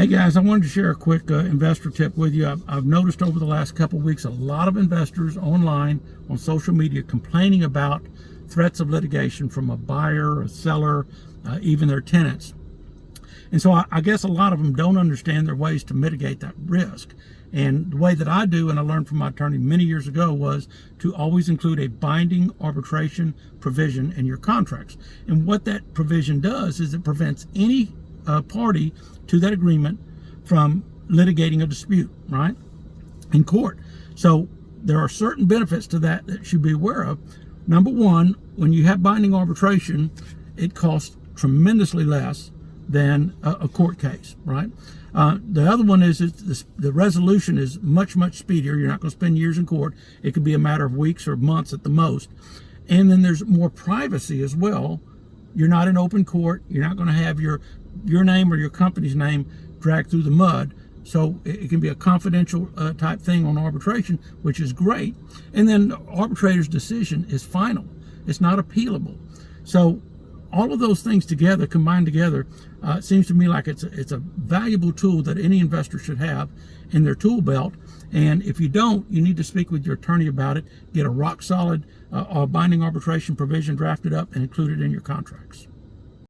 Hey guys, I wanted to share a quick investor tip with you. I've noticed over the last couple of weeks a lot of investors online on social media complaining about threats of litigation from a buyer, a seller, even their tenants. And so I guess a lot of them don't understand their ways to mitigate that risk. And the way that I do, and I learned from my attorney many years ago, was to always include a binding arbitration provision in your contracts. And what that provision does is it prevents any party to that agreement from litigating a dispute, right, in court. So there are certain benefits to that you should be aware of. Number one, when you have binding arbitration, it costs tremendously less than a court case, right? The other one is the resolution is much speedier. You're not going to spend years in court. It could be a matter of weeks or months at the most. And then there's more privacy as well. You're not in open court. You're not going to have your name or your company's name dragged through the mud. So it can be a confidential type thing on arbitration, which is great. And then the arbitrator's decision is final. It's not appealable. So all of those things together, combined together, it seems to me like it's a valuable tool that any investor should have in their tool belt. And if you don't, you need to speak with your attorney about it, get a rock solid binding arbitration provision drafted up and include it in your contracts.